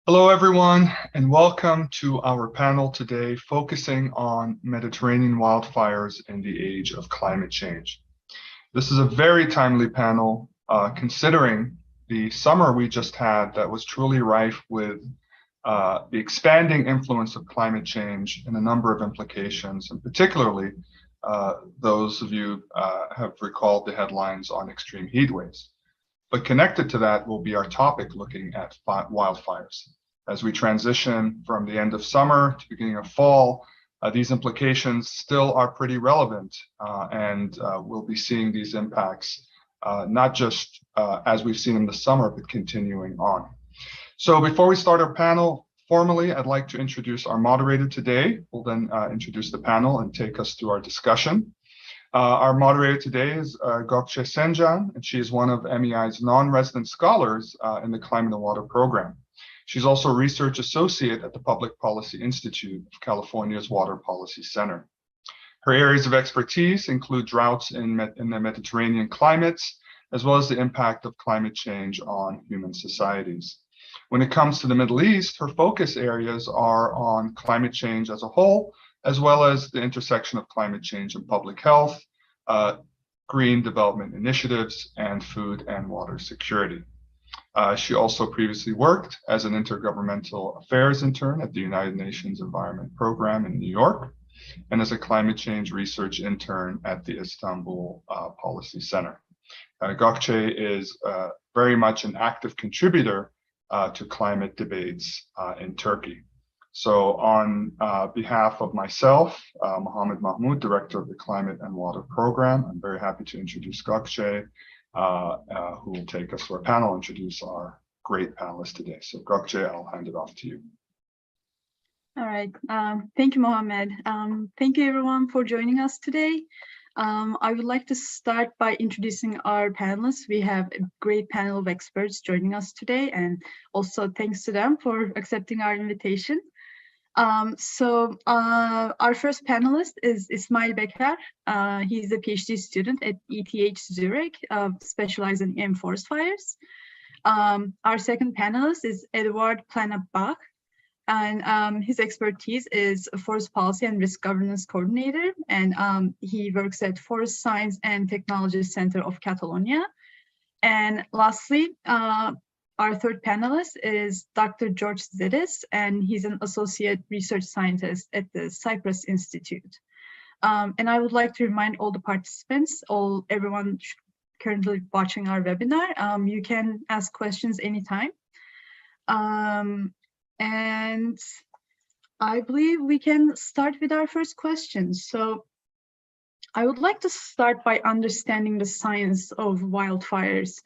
Hello, everyone, and welcome to our panel today focusing on Mediterranean wildfires in the age of climate change. This is a very timely panel considering the summer we just had that was truly rife with the expanding influence of climate change and a number of implications, and particularly those of you have recalled the headlines on extreme heat waves. But connected to that will be our topic looking at wildfires. As we transition from the end of summer to beginning of fall, these implications still are pretty relevant, and we'll be seeing these impacts not just as we've seen in the summer, but continuing on. So before we start our panel formally, I'd like to introduce our moderator today. We'll then introduce the panel and take us through our discussion. Our moderator today is Gökçe Sencan, and she is one of MEI's non-resident scholars in the Climate and Water Program. She's also a research associate at the Public Policy Institute of California's Water Policy Center. Her areas of expertise include droughts in the Mediterranean climates, as well as the impact of climate change on human societies. When it comes to the Middle East, her focus areas are on climate change as a whole, as well as the intersection of climate change and public health, green development initiatives, and food and water security. She also previously worked as an intergovernmental affairs intern at the United Nations Environment Program in New York, and as a climate change research intern at the Istanbul Policy Center. Gökçe is very much an active contributor to climate debates in Turkey. So on behalf of myself, Mohammed Mahmoud, Director of the Climate and Water Program, I'm very happy to introduce Gökçe, who will take us through our panel, introduce our great panelists today. So Gökçe, I'll hand it off to you. All right. Thank you, Mohammed. Thank you, everyone, for joining us today. I would like to start by introducing our panelists. We have a great panel of experts joining us today, and also thanks to them for accepting our invitation. Our first panelist is Ismail Bekar. He's a PhD student at ETH Zurich, specializing in forest fires. Our second panelist is Eduard Planabach, and his expertise is forest policy and risk governance coordinator, and he works at Forest Science and Technology Center of Catalonia. And lastly, our third panelist is Dr. George Zidis, and he's an associate research scientist at the Cyprus Institute. And I would like to remind all the participants, everyone currently watching our webinar, you can ask questions anytime. And I believe we can start with our first question. So I would like to start by understanding the science of wildfires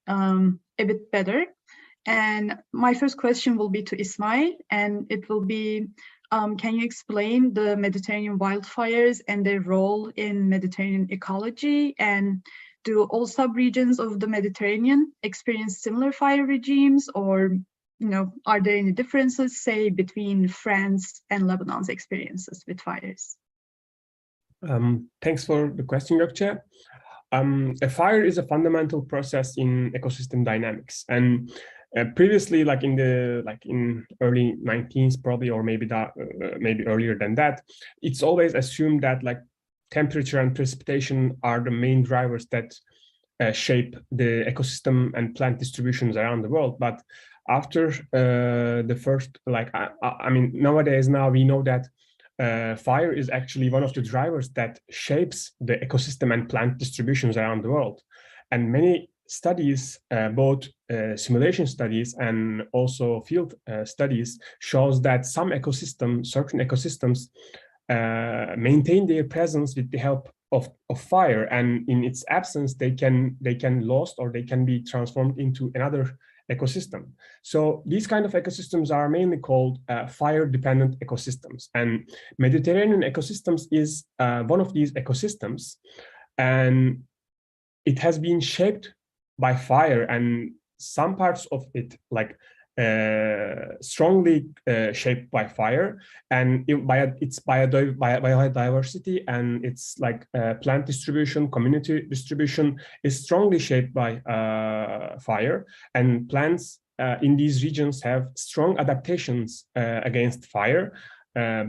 a bit better. And my first question will be to Ismail, and it will be, can you explain the Mediterranean wildfires and their role in Mediterranean ecology? And do all subregions of the Mediterranean experience similar fire regimes, or are there any differences, say, between France and Lebanon's experiences with fires? Thanks for the question, Gökçe. A fire is a fundamental process in ecosystem dynamics, and previously, in early 19th, probably, or maybe earlier than that, it's always assumed that temperature and precipitation are the main drivers that shape the ecosystem and plant distributions around the world. But after the first, nowadays we know that fire is actually one of the drivers that shapes the ecosystem and plant distributions around the world. And many studies, both simulation studies and also field studies, shows that certain ecosystems maintain their presence with the help of fire, and in its absence, they can lost, or they can be transformed into another ecosystem. So these kind of ecosystems are mainly called fire-dependent ecosystems, and Mediterranean ecosystems is one of these ecosystems, and it has been shaped by fire, and some parts of it strongly shaped by fire, and its biodiversity and its plant distribution, community distribution is strongly shaped by fire, and plants in these regions have strong adaptations against fire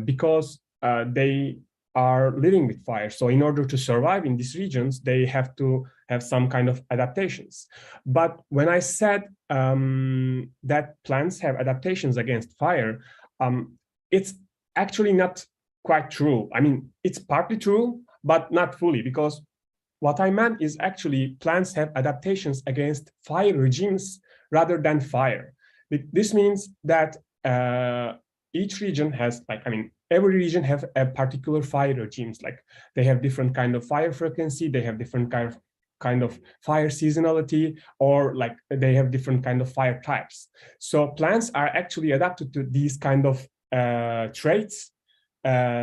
because they are living with fire. So in order to survive in these regions, they have to have some kind of adaptations. But when I said that plants have adaptations against fire, it's actually not quite true. I mean, it's partly true, but not fully, because what I meant is actually plants have adaptations against fire regimes rather than fire. This means that each region has, like, I mean, every region have a particular fire regimes. Like they have different kind of fire frequency, they have different kind of fire seasonality, or like they have different kind of fire types. So plants are actually adapted to these kind of traits,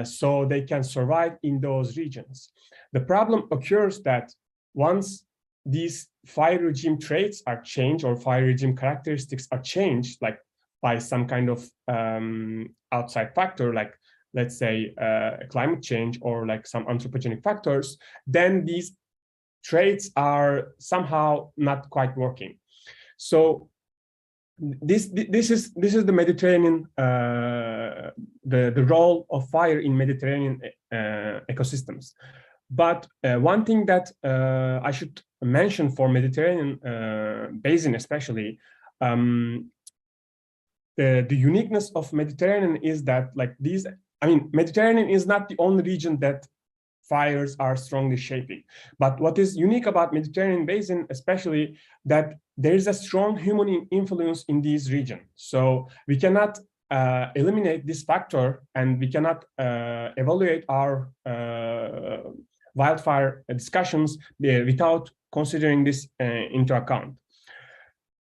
so they can survive in those regions. The problem occurs that once these fire regime traits are changed, or fire regime characteristics are changed, like by some kind of outside factor, like let's say climate change or like some anthropogenic factors, then these traits are somehow not quite working. So this is the Mediterranean, the role of fire in Mediterranean ecosystems. But one thing that I should mention for Mediterranean basin especially, the uniqueness of Mediterranean is that, like, these, I mean, Mediterranean is not the only region that fires are strongly shaping. But what is unique about Mediterranean basin, especially, that there is a strong human influence in these regions. So we cannot eliminate this factor, and we cannot evaluate our wildfire discussions without considering this into account.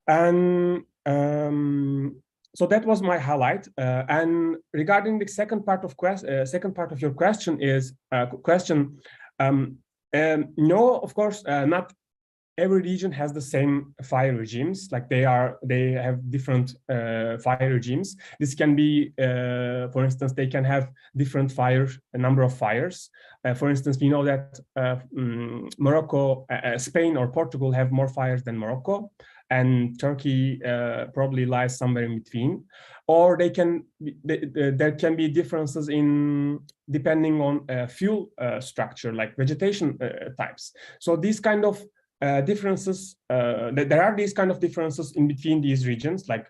And so that was my highlight. And regarding the second part of your question is no, of course, not every region has the same fire regimes. Like they have different fire regimes. This can be, for instance, they can have different a number of fires. For instance, we know that Morocco, Spain or Portugal have more fires than Morocco, and Turkey probably lies somewhere in between. Or there can be differences in depending on fuel structure, like vegetation types. So these kind of differences, there are these kind of differences in between these regions, like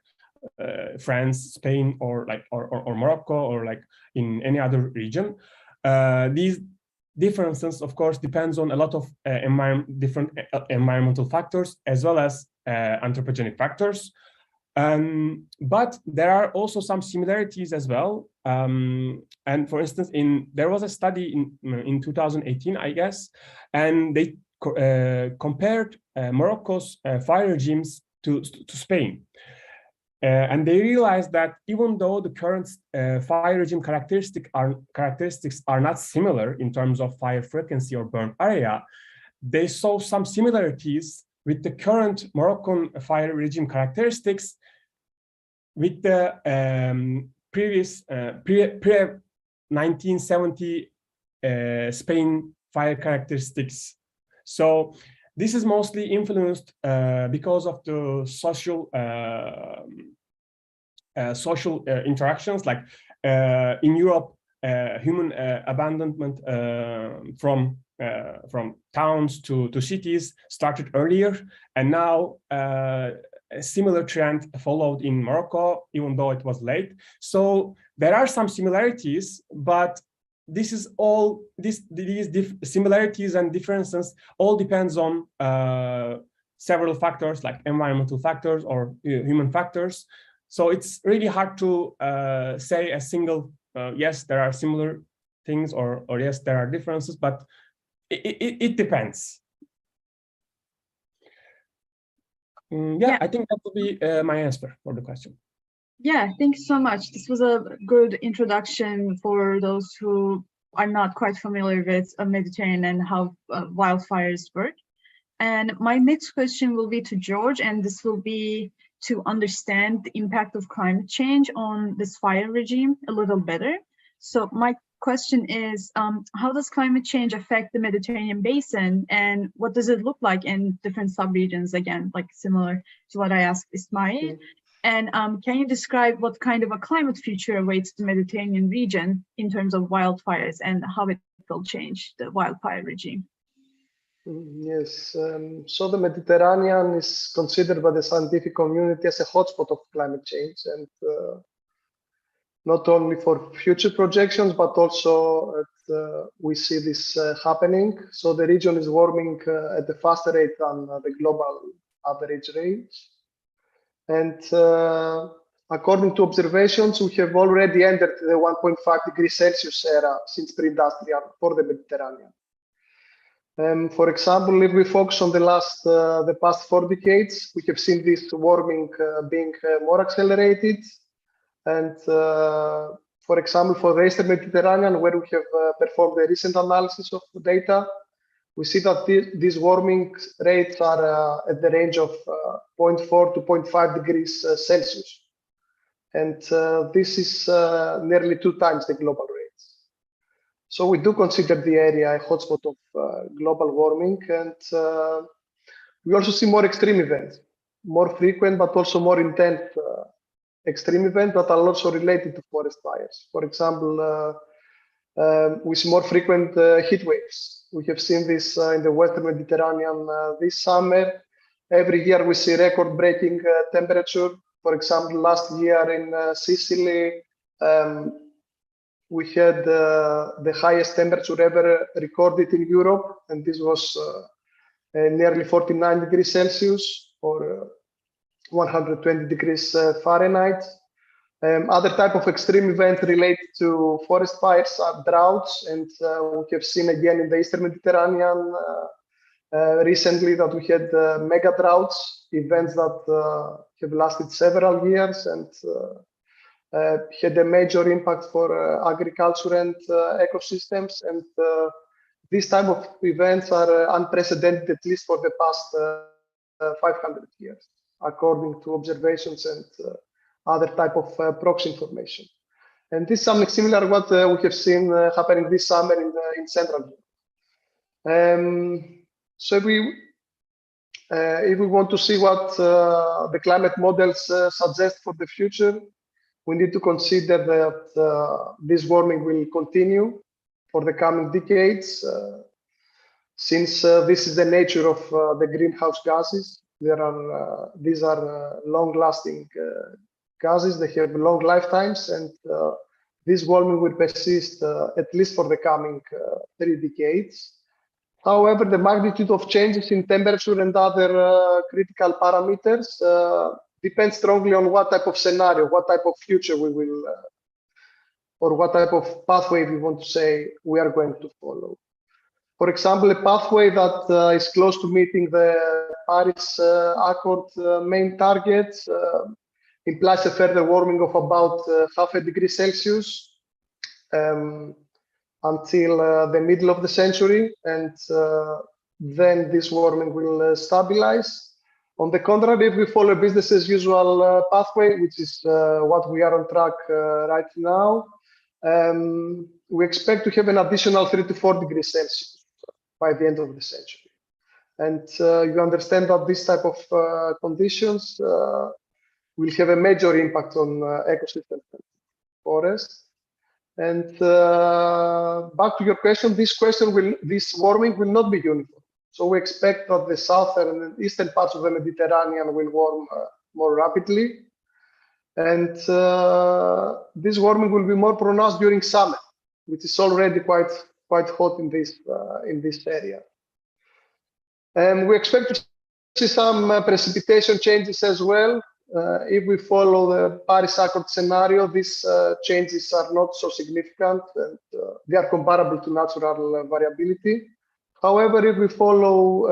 France, Spain, or Morocco, or like in any other region. These differences, of course, depends on a lot of different environmental factors, as well as anthropogenic factors. But there are also some similarities as well. And for instance, there was a study in 2018, I guess, and they compared Morocco's fire regimes to Spain. And they realized that even though the current fire regime characteristics are not similar in terms of fire frequency or burn area, they saw some similarities with the current Moroccan fire regime characteristics with the previous pre-1970 Spain fire characteristics. So this is mostly influenced because of the social interactions, like in Europe, human abandonment from towns to cities started earlier, and now a similar trend followed in Morocco, even though it was late. So there are some similarities, but this is all these similarities and differences all depends on several factors, like environmental factors or human factors. So it's really hard to say a single yes, there are similar things, or yes, there are differences, but it depends. Yeah, I think that would be my answer for the question. Yeah, thanks so much. This was a good introduction for those who are not quite familiar with Mediterranean and how wildfires work. And my next question will be to George, and this will be to understand the impact of climate change on this fire regime a little better. So my question is, how does climate change affect the Mediterranean basin, and what does it look like in different subregions? Again, like similar to what I asked Ismail. And can you describe what kind of a climate future awaits the Mediterranean region in terms of wildfires and how it will change the wildfire regime? Yes, so the Mediterranean is considered by the scientific community as a hotspot of climate change, and not only for future projections, but also we see this happening. So the region is warming at a faster rate than the global average rate. And according to observations, we have already entered the 1.5 degrees Celsius era since pre-industrial for the Mediterranean. For example, if we focus on the past 4 decades, we have seen this warming being more accelerated. And for example, for the Eastern Mediterranean, where we have performed a recent analysis of the data, we see that these warming rates are at the range of 0.4 to 0.5 degrees Celsius. And this is nearly 2 times the global rates. So we do consider the area a hotspot of global warming. And we also see more extreme events, more frequent, but also more intense extreme events that are also related to forest fires. For example, we see more frequent heat waves. We have seen this in the Western Mediterranean this summer. Every year we see record-breaking temperature. For example, last year in Sicily, we had the highest temperature ever recorded in Europe, and this was nearly 49 degrees Celsius or 120 degrees Fahrenheit. Other type of extreme events related to forest fires are droughts, and we have seen again in the Eastern Mediterranean recently that we had mega droughts, events that have lasted several years and had a major impact for agriculture and ecosystems. And these type of events are unprecedented, at least for the past 500 years, according to observations and other type of proxy information. And this is something similar to what we have seen happening this summer in Central Europe. So if we want to see what the climate models suggest for the future, we need to consider that this warming will continue for the coming decades, since this is the nature of the greenhouse gases. These are long-lasting gases. They have long lifetimes, and this warming will persist at least for the coming 3 decades. However, the magnitude of changes in temperature and other critical parameters depends strongly on what type of scenario, what type of future we will, or what type of pathway we want to say we are going to follow. For example, a pathway that is close to meeting the Paris Accord main targets implies a further warming of about half a degree Celsius until the middle of the century, and then this warming will stabilize. On the contrary, if we follow a business as usual pathway, which is what we are on track right now, we expect to have an additional 3 to 4 degrees Celsius by the end of the century. And you understand that this type of conditions will have a major impact on ecosystems and forests. And back to your question, this warming will not be uniform. So we expect that the southern and eastern parts of the Mediterranean will warm more rapidly. And this warming will be more pronounced during summer, which is already quite hot in this area. And we expect to see some precipitation changes as well. If we follow the Paris Accord scenario, these changes are not so significant, and they are comparable to natural variability. However, if we follow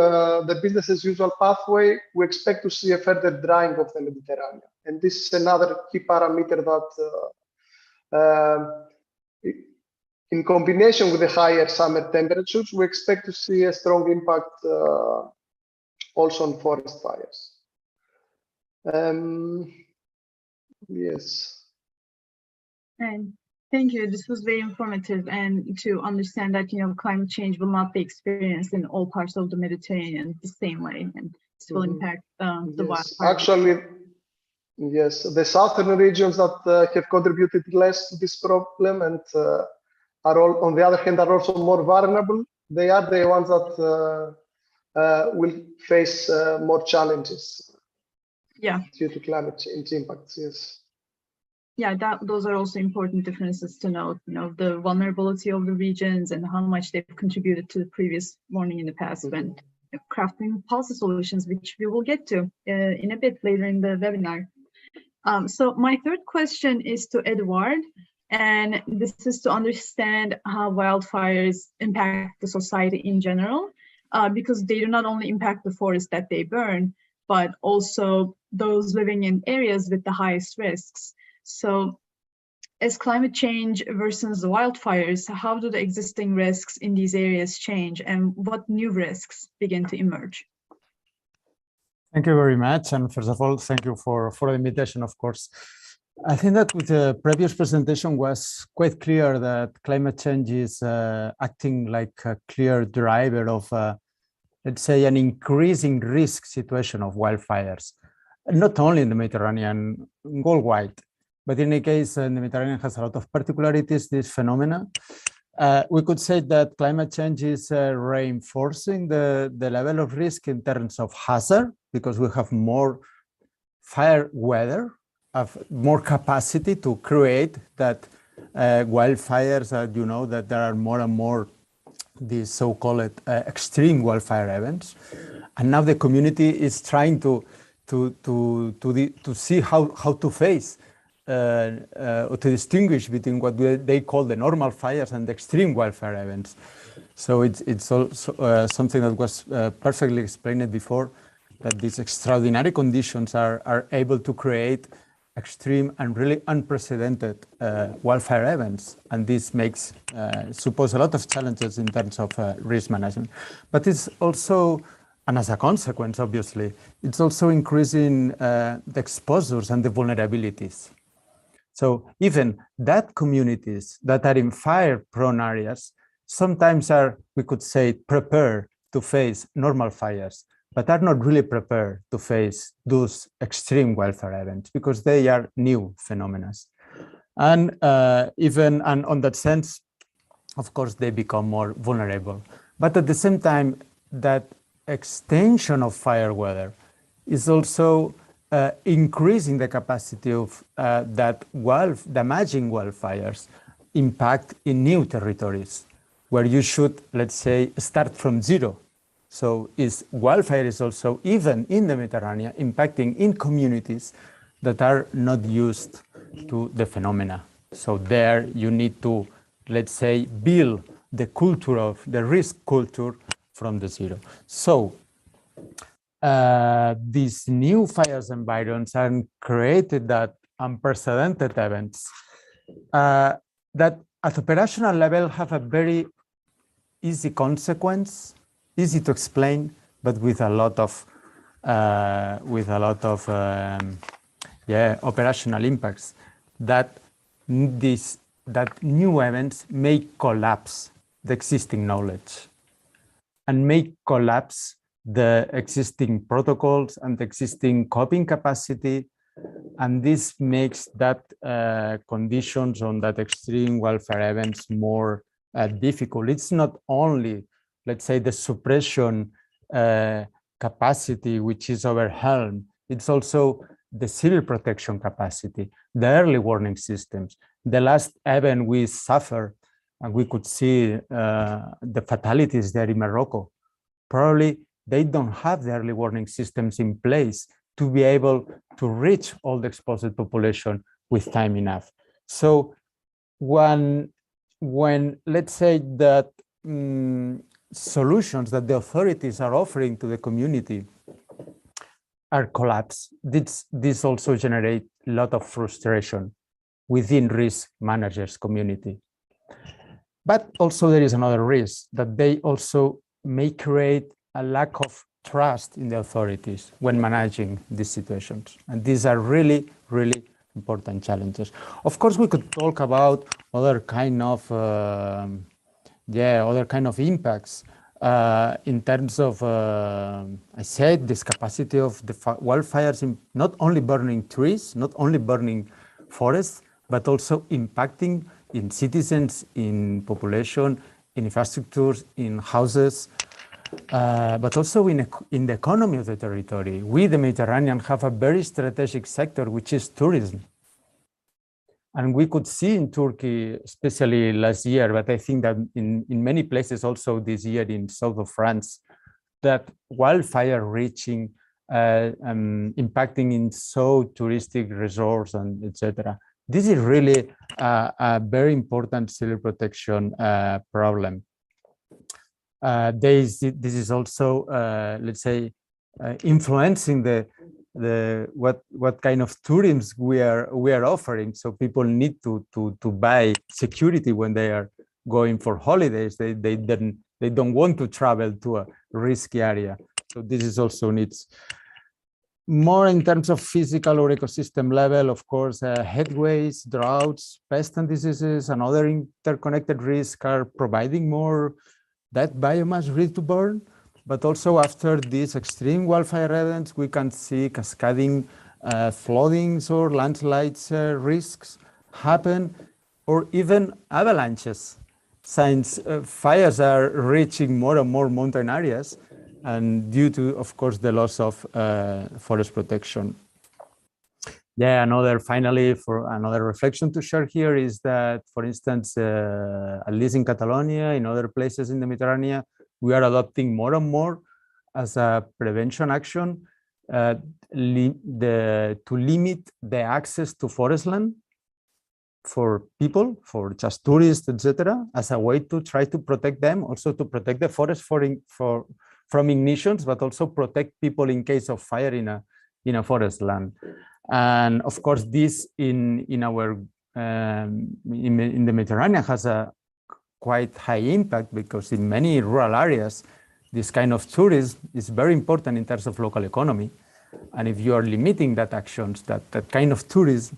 the business as usual pathway, we expect to see a further drying of the Mediterranean. And this is another key parameter that, in combination with the higher summer temperatures, we expect to see a strong impact also on forest fires. Yes. And Thank you. This was very informative, and to understand that climate change will not be experienced in all parts of the Mediterranean the same way, and this will impact the wildfire. Actually, yes, the southern regions that have contributed less to this problem and are all, on the other hand, are also more vulnerable. They are the ones that will face more challenges. Yeah. Due to climate change impacts. Yes. Yeah, those are also important differences to note. The vulnerability of the regions and how much they've contributed to the previous warning in the past when crafting policy solutions, which we will get to in a bit later in the webinar. So my third question is to Edward, and this is to understand how wildfires impact the society in general, because they do not only impact the forest that they burn, but also those living in areas with the highest risks. So as climate change worsens the wildfires, how do the existing risks in these areas change, and what new risks begin to emerge? Thank you very much. And first of all, thank you for the invitation, of course. I think that with the previous presentation was quite clear that climate change is acting like a clear driver of, let's say, an increasing risk situation of wildfires, not only in the Mediterranean, worldwide. But in any case, the Mediterranean has a lot of particularities, this phenomena. We could say that climate change is reinforcing the level of risk in terms of hazard, because we have more fire weather, have more capacity to create that wildfires, that there are more and more these so-called extreme wildfire events. And now the community is trying to see how to face or to distinguish between what they call the normal fires and the extreme wildfire events. So it's also something that was perfectly explained before, that these extraordinary conditions are able to create extreme and really unprecedented wildfire events. And this makes, suppose, a lot of challenges in terms of risk management. But it's also, and as a consequence, obviously, it's also increasing the exposures and the vulnerabilities. So even that communities that are in fire-prone areas sometimes are, we could say, prepared to face normal fires, but are not really prepared to face those extreme wildfire events because they are new phenomena. And and on that sense, of course, they become more vulnerable. But at the same time, that extension of fire weather is also increasing the capacity of that damaging wildfires impact in new territories, where you should, let's say, start from zero. So wildfire is also, even in the Mediterranean, impacting in communities that are not used to the phenomena. So there you need to, let's say, build the culture of the risk culture from the zero. So these new fires environments are created that unprecedented events that at operational level have a very easy consequence, easy to explain, but with a lot of operational impacts. That new events may collapse the existing knowledge and may collapse the existing protocols and the existing coping capacity. And this makes that conditions on that extreme wildfire events more difficult. It's not only, let's say, the suppression capacity, which is overwhelmed. It's also the civil protection capacity, the early warning systems. The last event we suffered, and we could see the fatalities there in Morocco. Probably they don't have the early warning systems in place to be able to reach all the exposed population with time enough. So when let's say that solutions that the authorities are offering to the community are collapsed, this also generates a lot of frustration within risk managers community. But also there is another risk, that they also may create a lack of trust in the authorities when managing these situations. And these are really, really important challenges. Of course, we could talk about other kind of impacts in terms of, I said, this capacity of the wildfires in not only burning trees, not only burning forests, but also impacting in citizens, in population, in infrastructures, in houses, but also in the economy of the territory. We, the Mediterranean, have a very strategic sector, which is tourism. And we could see in Turkey, especially last year, but I think that in many places also this year in south of France, that wildfire reaching, impacting in so touristic resorts and etc. This is really a very important civil protection problem. This is also, let's say, influencing what kind of tourism we are offering. So people need to buy security when they are going for holidays. They don't want to travel to a risky area. So this is also needs more in terms of physical or ecosystem level. Of course, headways, droughts, pests and diseases, and other interconnected risks are providing more that biomass ready to burn. But also after these extreme wildfire events, we can see cascading floodings or landslides risks happen, or even avalanches, since fires are reaching more and more mountain areas, and due to, of course, the loss of forest protection. Yeah, finally, for another reflection to share here is that, for instance, at least in Catalonia, in other places in the Mediterranean, we are adopting more and more as a prevention action to limit the access to forest land for people, for just tourists, etc., as a way to try to protect them, also to protect the forest from ignitions, but also protect people in case of fire in a forest land. And of course, this in the Mediterranean has a quite high impact, because in many rural areas, this kind of tourism is very important in terms of local economy. And if you are limiting that actions, that kind of tourism,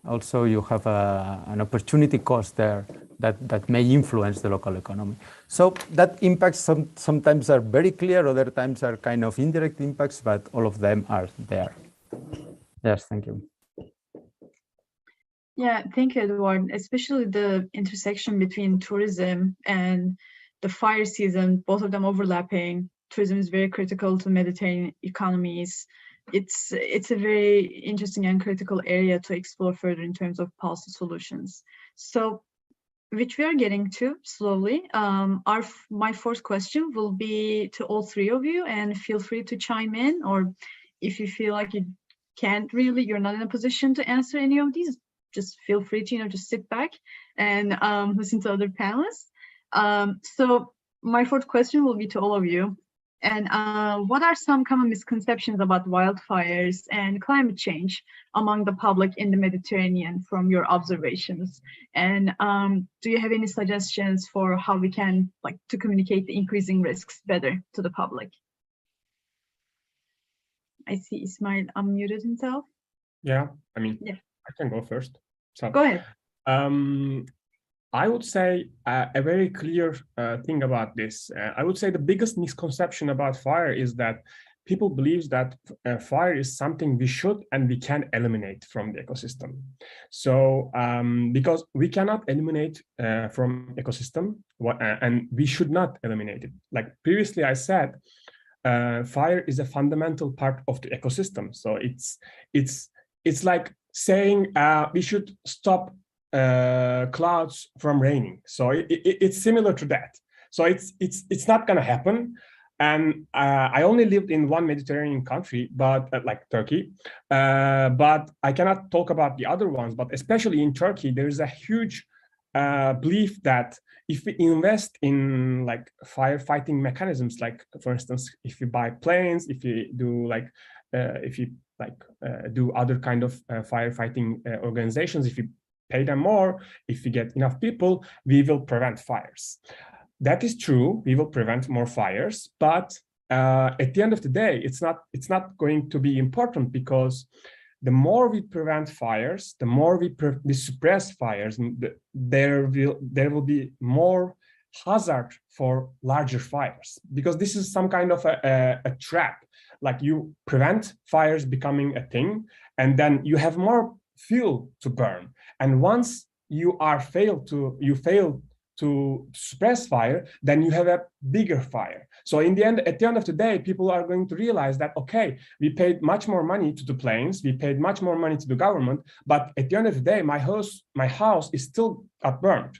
also you have an opportunity cost there that may influence the local economy. So that impacts sometimes are very clear, other times are kind of indirect impacts, but all of them are there. Yes, thank you. Yeah, thank you, Eduard. Especially the intersection between tourism and the fire season, both of them overlapping. Tourism is very critical to Mediterranean economies. It's a very interesting and critical area to explore further in terms of policy solutions. So, which we are getting to slowly. My fourth question will be to all three of you, and feel free to chime in, or if you feel like you can't really, you're not in a position to answer any of these, just feel free to, just sit back and listen to other panelists. So my fourth question will be to all of you. And what are some common misconceptions about wildfires and climate change among the public in the Mediterranean from your observations? And do you have any suggestions for how we can to communicate the increasing risks better to the public? I see Ismail unmuted himself. Yeah, Yeah. I can go first. So, go ahead. I would say a very clear thing about this. I would say the biggest misconception about fire is that people believe that fire is something we should and we can eliminate from the ecosystem. So because we cannot eliminate from ecosystem, and we should not eliminate it. Like previously I said, fire is a fundamental part of the ecosystem. So it's like saying we should stop clouds from raining. So it's similar to that. So it's not going to happen. And I only lived in one Mediterranean country, but like Turkey, but I cannot talk about the other ones. But especially in Turkey, there is a huge belief that if we invest in firefighting mechanisms, like for instance, if you buy planes, if you do do other kind of firefighting organizations, if you pay them more, if we get enough people, we will prevent fires. That is true. We will prevent more fires, but at the end of the day, it's not going to be important, because the more we prevent fires, the more we suppress fires, there will be more hazard for larger fires, because this is some kind of a trap. Like, you prevent fires becoming a thing, and then you have more fuel to burn. And once you fail to suppress fire, then you have a bigger fire. So at the end of the day, people are going to realize that, okay, we paid much more money to the planes, we paid much more money to the government, but at the end of the day, my house is still got burned.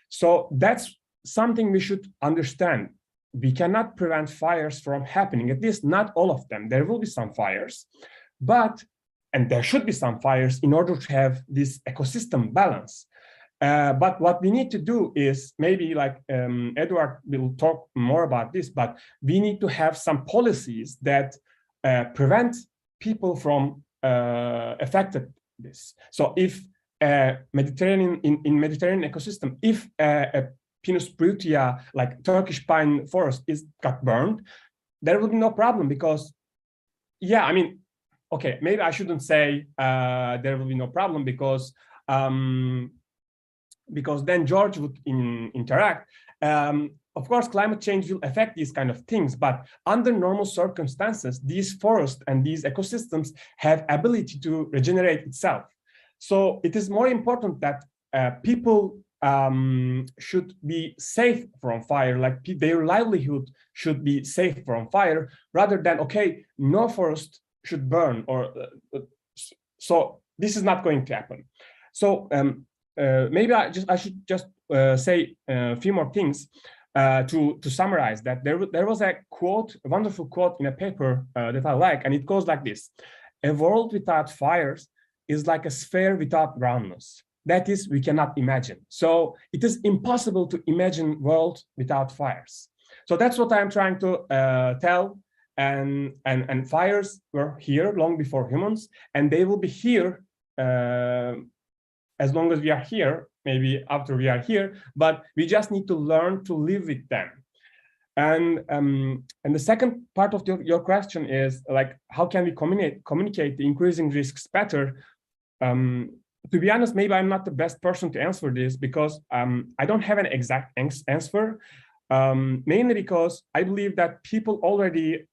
So that's something we should understand. We cannot prevent fires from happening, at least not all of them. There will be some fires, and there should be some fires in order to have this ecosystem balance. But what we need to do is, maybe like Edward will talk more about this, but we need to have some policies that prevent people from affected this. So if Mediterranean Mediterranean ecosystem, if a Pinus brutia, like Turkish pine forest, got burned, there will be no problem, because, yeah, I mean, okay, maybe I shouldn't say there will be no problem, because then George would interact. Of course, climate change will affect these kind of things, but under normal circumstances, these forests and these ecosystems have ability to regenerate itself. So it is more important that people should be safe from fire, like their livelihood should be safe from fire, rather than, okay, no forest should burn, or so this is not going to happen. So maybe I should just say a few more things to summarize that. There was a quote, a wonderful quote in a paper that I like, and it goes like this: "A world without fires is like a sphere without roundness. That is, we cannot imagine." So it is impossible to imagine world without fires. So that's what I'm trying to tell. And fires were here long before humans, and they will be here as long as we are here, maybe after we are here, but we just need to learn to live with them. And the second part of your question is, like, how can we communicate the increasing risks better? To be honest, maybe I'm not the best person to answer this, because I don't have an exact answer, mainly because I believe that people already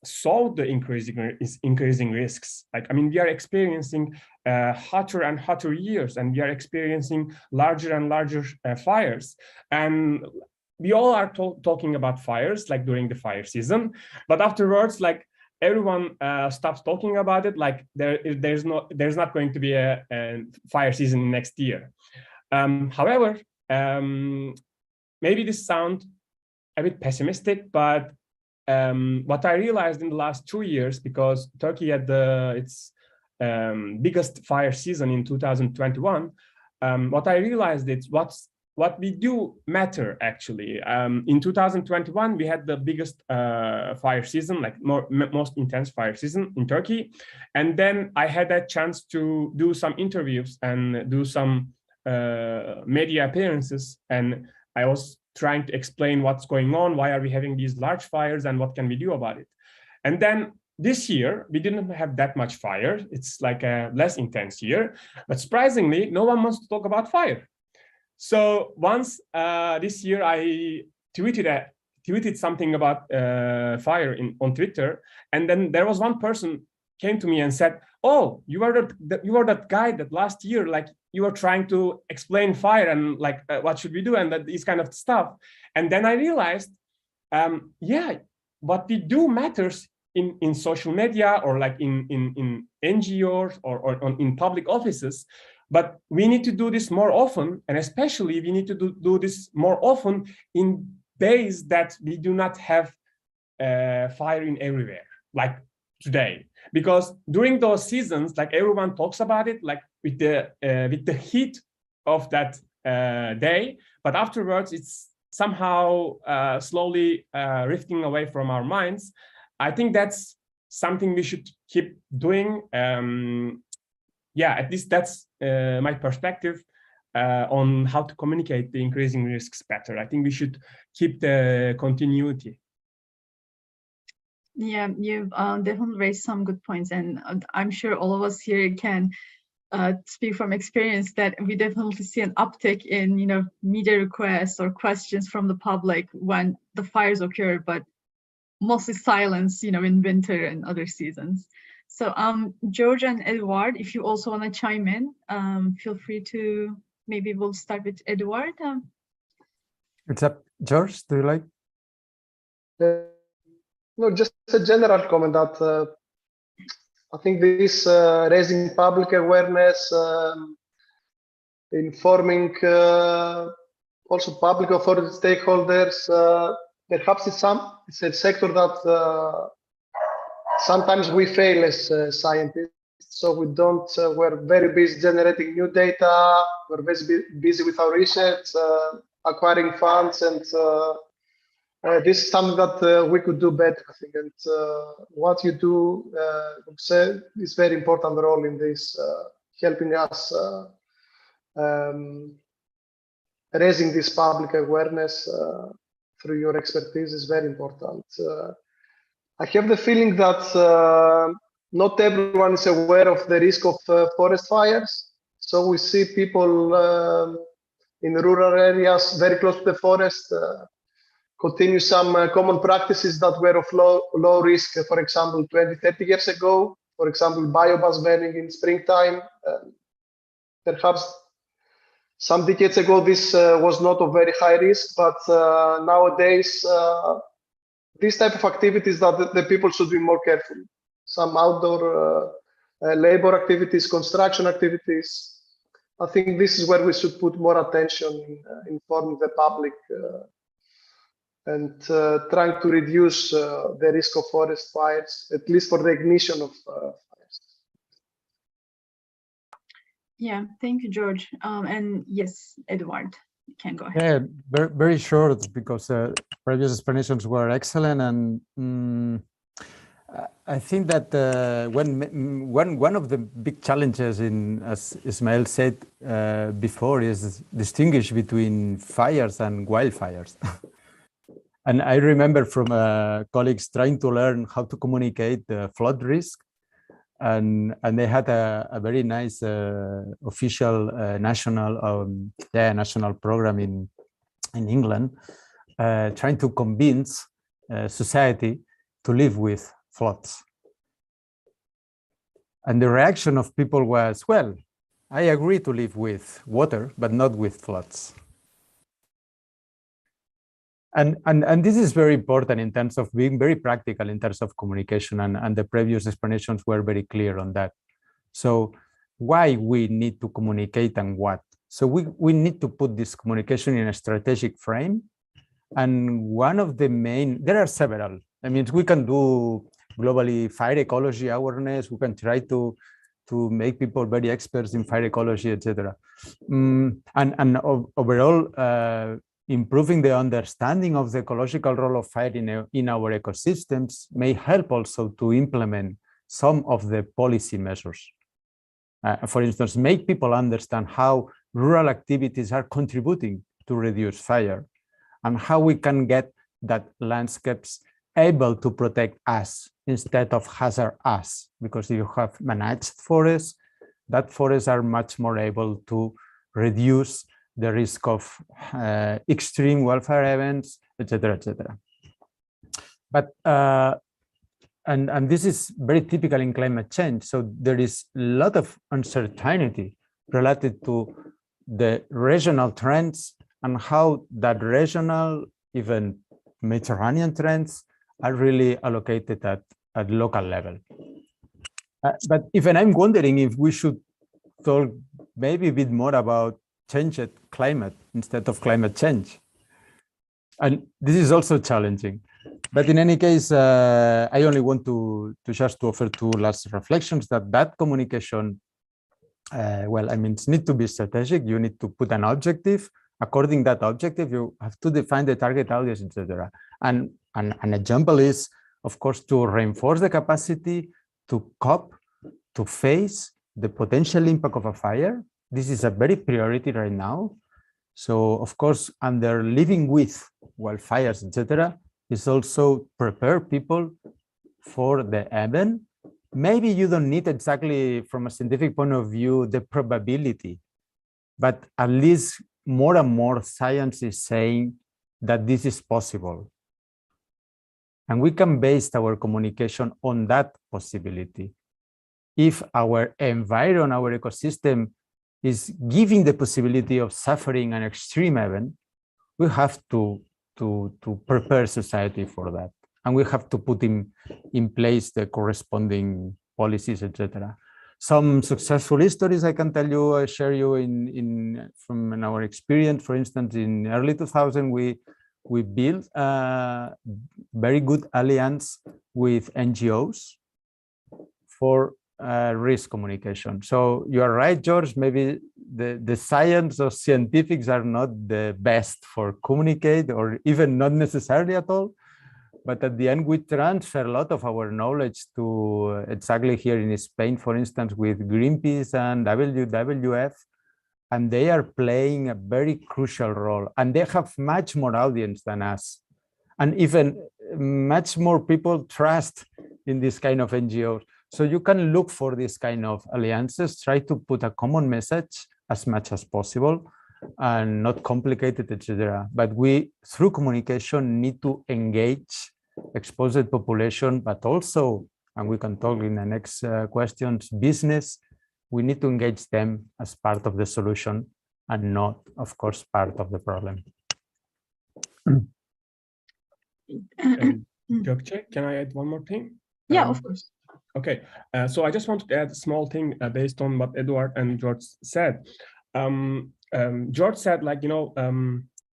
saw the increasing risks. Like, I mean, we are experiencing hotter and hotter years, and we are experiencing larger and larger fires. And we all are talking about fires, like during the fire season, but afterwards, like, everyone stops talking about it. Like, there's not going to be a fire season next year. However, maybe this sounds a bit pessimistic, but what I realized in the last 2 years, because Turkey had its biggest fire season in 2021, what I realized is what we do matter, actually. In 2021, we had the biggest fire season, like most intense fire season in Turkey. And then I had a chance to do some interviews and do some media appearances. And I was trying to explain what's going on, why are we having these large fires, and what can we do about it. And then this year, we didn't have that much fire. It's like a less intense year. But surprisingly, no one wants to talk about fire. So once this year, I tweeted something about fire on Twitter, and then there was one person came to me and said, "Oh, you are that guy that last year, like, you were trying to explain fire and like what should we do and these kind of stuff." And then I realized, yeah, what we do matters in social media, or like in NGOs or in public offices. But we need to do this more often, and especially we need to do this more often in days that we do not have fire in everywhere, like today. Because during those seasons, like, everyone talks about it, like with the heat of that day, but afterwards it's somehow slowly drifting away from our minds. I think that's something we should keep doing. Yeah, at least that's my perspective on how to communicate the increasing risks better. I think we should keep the continuity. Yeah, you've definitely raised some good points, and I'm sure all of us here can speak from experience that we definitely see an uptick in, media requests or questions from the public when the fires occur, but mostly silence, in winter and other seasons. So, George and Edward, if you also want to chime in, feel free to. Maybe we'll start with Edward. It's up, George. Do you like? No, just a general comment that I think this raising public awareness, informing also public authority stakeholders, perhaps it's a sector that sometimes we fail as scientists. So we don't, we're very busy generating new data, we're very busy with our research, acquiring funds, and this is something that we could do better, I think. And what you do is very important role in this, helping us raising this public awareness through your expertise is very important. I have the feeling that not everyone is aware of the risk of forest fires. So we see people in rural areas very close to the forest continue some common practices that were of low risk, for example, 20, 30 years ago. For example, biomass burning in springtime. Perhaps some decades ago, this was not of very high risk, but nowadays, these type of activities that the people should be more careful. Some outdoor labor activities, construction activities. I think this is where we should put more attention in informing the public and trying to reduce the risk of forest fires, at least for the ignition of fires. Yeah, thank you, George. And yes, Edward, you can go ahead. Yeah, very, very short, because previous explanations were excellent, and I think that one of the big challenges as Ismail said before, is distinguish between fires and wildfires. And I remember from colleagues trying to learn how to communicate the flood risk, and they had a very nice official national program in England, trying to convince society to live with floods. And the reaction of people was, well, I agree to live with water, but not with floods. And this is very important in terms of being very practical in terms of communication, and the previous explanations were very clear on that. So why we need to communicate and what? So we need to put this communication in a strategic frame. And one of the main, there are several. I mean, we can do globally fire ecology awareness. We can try to make people very experts in fire ecology, etc. And overall, improving the understanding of the ecological role of fire in our ecosystems may help also to implement some of the policy measures. For instance, make people understand how rural activities are contributing to reduce fire, and how we can get that landscapes able to protect us instead of hazard us. Because if you have managed forests, that forests are much more able to reduce the risk of extreme wildfire events, etc., etc. But and this is very typical in climate change. So there is a lot of uncertainty related to the regional trends and how that regional, even Mediterranean trends are really allocated at local level. But even I'm wondering if we should talk maybe a bit more about changed climate instead of climate change. And this is also challenging. But in any case, I only want to just to offer two last reflections, that communication, well, I mean, it needs to be strategic. You need to put an objective. According to that objective, you have to define the target audience, etc. And an example is, of course, to reinforce the capacity to cope, to face the potential impact of a fire. This is a very priority right now. So, of course, under living with wildfires, etc., is also prepare people for the event. Maybe you don't need exactly from a scientific point of view the probability, but at least more and more science is saying that this is possible. And we can base our communication on that possibility. If our environment, our ecosystem is giving the possibility of suffering an extreme event, we have to prepare society for that. And we have to put in place the corresponding policies, etc. Some successful stories I can tell you, I share you from our experience. For instance, in early 2000, we built a very good alliance with NGOs for risk communication. So you are right, George, maybe the science or scientifics are not the best for communicate, or even not necessarily at all. But at the end, we transfer a lot of our knowledge to exactly here in Spain, for instance, with Greenpeace and WWF, and they are playing a very crucial role. And they have much more audience than us. And even much more people trust in this kind of NGOs. So you can look for this kind of alliances, try to put a common message as much as possible and not complicated, etc. But we, through communication, need to engage exposed population, but also, and we can talk in the next questions, business. We need to engage them as part of the solution and not, of course, part of the problem. Gökçe, can I add one more thing? Yeah, of course. Okay, so I just wanted to add a small thing based on what Eduard and George said. George said, like,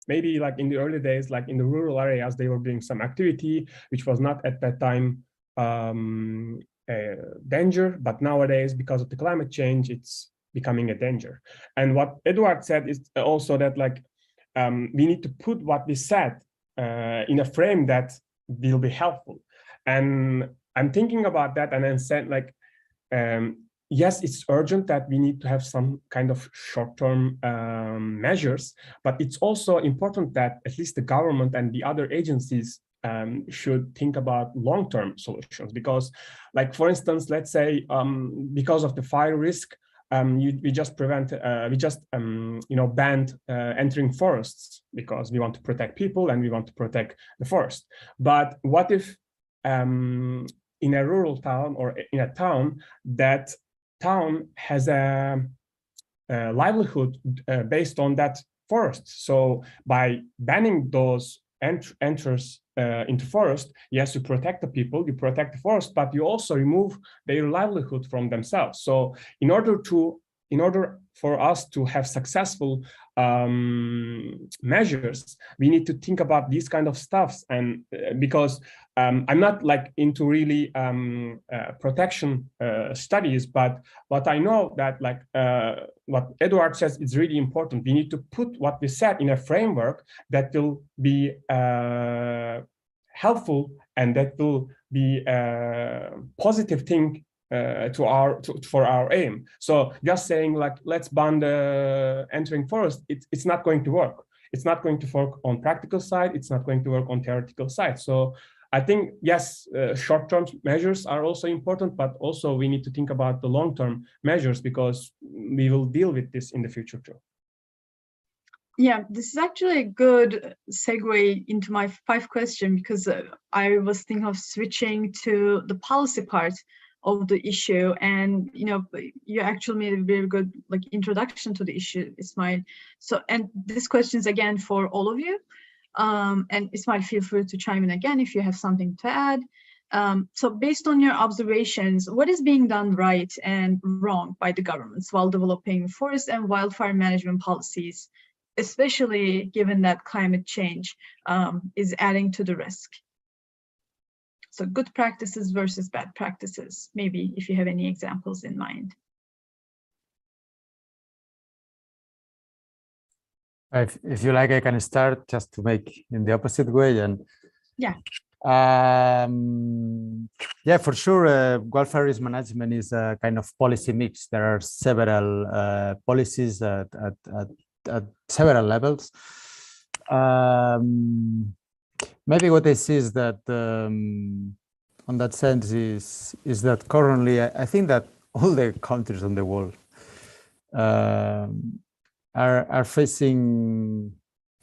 maybe like in the early days, like in the rural areas, they were doing some activity which was not at that time a danger, but nowadays, because of the climate change, it's becoming a danger. And what Eduard said is also that, like, we need to put what we said in a frame that will be helpful. And I'm thinking about that, and then said, like, yes, it's urgent that we need to have some kind of short-term measures, but it's also important that at least the government and the other agencies should think about long-term solutions. Because, like, for instance, let's say because of the fire risk, we just banned entering forests because we want to protect people and we want to protect the forest. But what if in a rural town or in a town, that town has a livelihood based on that forest? So by banning those enters into forest, yes, you protect the people, you protect the forest, but you also remove their livelihood from themselves. So in order for us to have successful measures, we need to think about these kind of stuffs. And because I'm not like into really protection studies, but what I know that, like what Eduard says is really important. We need to put what we said in a framework that will be helpful and that will be a positive thing for our aim. So just saying, like, let's ban the entering forest, it's not going to work. It's not going to work on practical side. It's not going to work on theoretical side. So I think, yes, short-term measures are also important, but also we need to think about the long-term measures because we will deal with this in the future too. Yeah, this is actually a good segue into my 5th question, because I was thinking of switching to the policy part of the issue, and you actually made a very good introduction to the issue, Ismail. So, and this question is again for all of you, and Ismail, feel free to chime in again if you have something to add. So based on your observations, what is being done right and wrong by the governments while developing forest and wildfire management policies, especially given that climate change is adding to the risk? So good practices versus bad practices, maybe if you have any examples in mind. If you like, I can start just to make in the opposite way. And yeah, yeah, for sure, wildfire risk management is a kind of policy mix. There are several policies at several levels. Maybe what I see is that on that sense is that currently I think that all the countries in the world are facing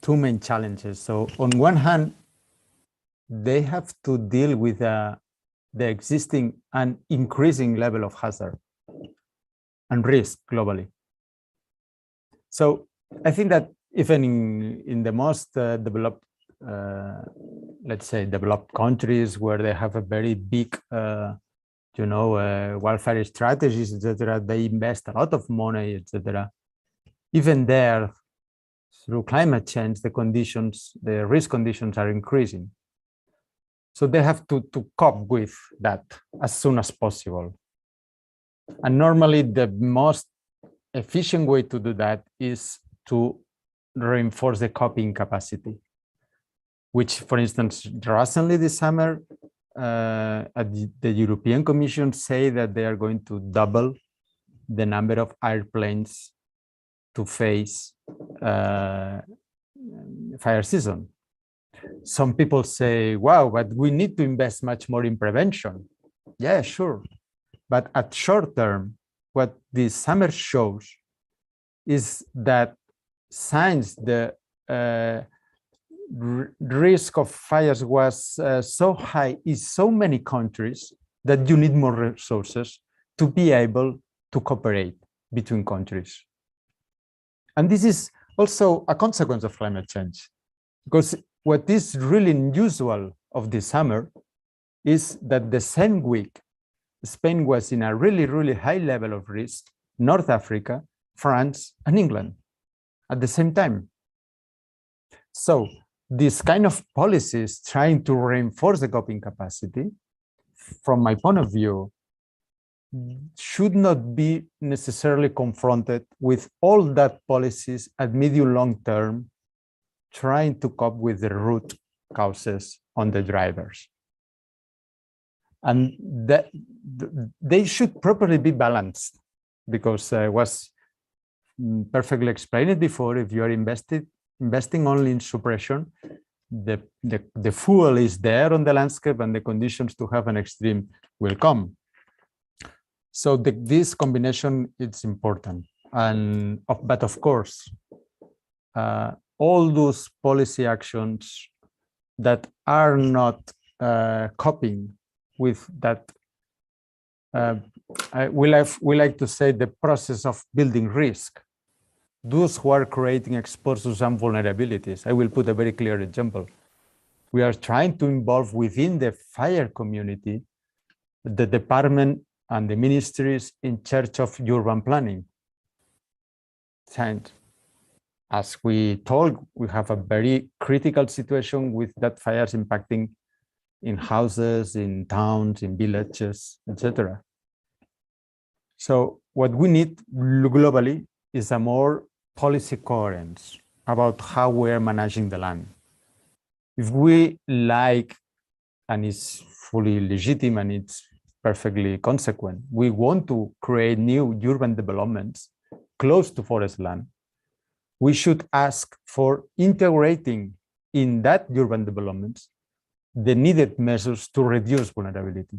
two main challenges. So on one hand, they have to deal with the existing and increasing level of hazard and risk globally. So I think that even in the most developed, let's say, developed countries where they have a very big, wildfire strategies, etc., they invest a lot of money, etc. Even there, through climate change, the risk conditions are increasing. So they have to cope with that as soon as possible. And normally the most efficient way to do that is to reinforce the coping capacity, which, for instance, recently this summer, the European Commission say that they are going to double the number of airplanes to face fire season. Some people say, wow, but we need to invest much more in prevention. Yeah, sure. But at short term, what this summer shows is that since the risk of fires was so high in so many countries that you need more resources to be able to cooperate between countries. And this is also a consequence of climate change, because what is really unusual of this summer is that the same week, Spain was in a really, really high level of risk, North Africa, France, and England at the same time. So this kind of policies trying to reinforce the coping capacity, from my point of view, should not be necessarily confronted with all that policies at medium long term trying to cope with the root causes on the drivers. And that they should properly be balanced, because I was perfectly explained before. If you are investing only in suppression, the fuel is there on the landscape and the conditions to have an extreme will come. So this combination is important. But of course, all those policy actions that are not coping with that, we like to say, the process of building risk. Those who are creating exposures and vulnerabilities. I will put a very clear example. We are trying to involve within the fire community the department and the ministries in charge of urban planning. And as we told, we have a very critical situation with that fires impacting in houses, in towns, in villages, etc. So what we need globally is a more policy coherence about how we're managing the land. If we like, and it's fully legitimate and it's perfectly consequent, we want to create new urban developments close to forest land, we should ask for integrating in that urban developments the needed measures to reduce vulnerability.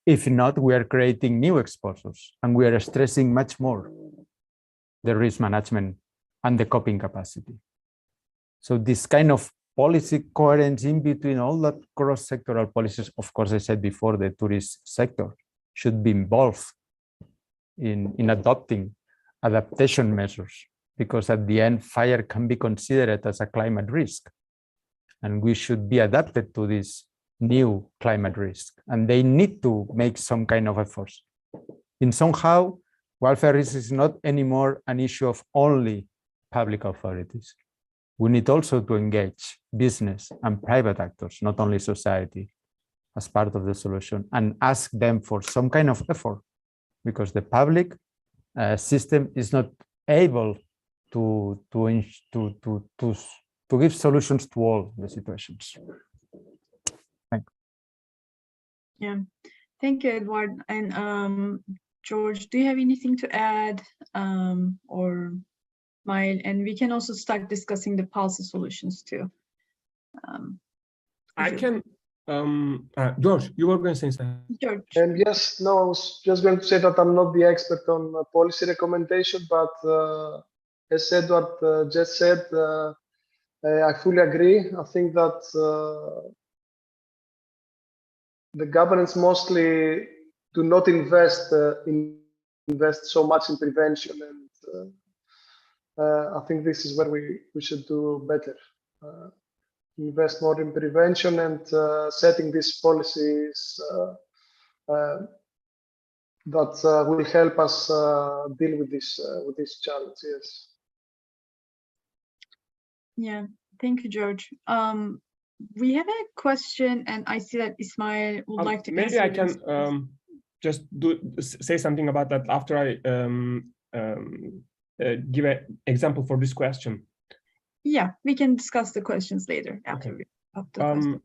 If not, we are creating new exposures and we are stressing much more the risk management and the coping capacity. So this kind of policy coherence in between all that cross-sectoral policies, of course, I said before, the tourist sector should be involved in adopting adaptation measures, because at the end, fire can be considered as a climate risk. And we should be adapted to this new climate risk. And they need to make some kind of efforts. In somehow, wildfire risk is not anymore an issue of only public authorities. We need also to engage business and private actors, not only society, as part of the solution, and ask them for some kind of effort, because the public system is not able to give solutions to all the situations. Thank you. Yeah, thank you, Edward. And George, do you have anything to add, or Mail? And we can also start discussing the policy solutions too. George, you were going to say something. George. And yes, no, I was just going to say that I'm not the expert on policy recommendation, but as Edward just said, I fully agree. I think that the governments mostly do not invest so much in prevention, and I think this is where we should do better. Invest more in prevention and setting these policies that will help us deal with this challenge. Yes. Yeah, thank you, George. We have a question, and I see that Ismail would like to maybe answer I can just say something about that after I give an example for this question. Yeah, we can discuss the questions later after Okay.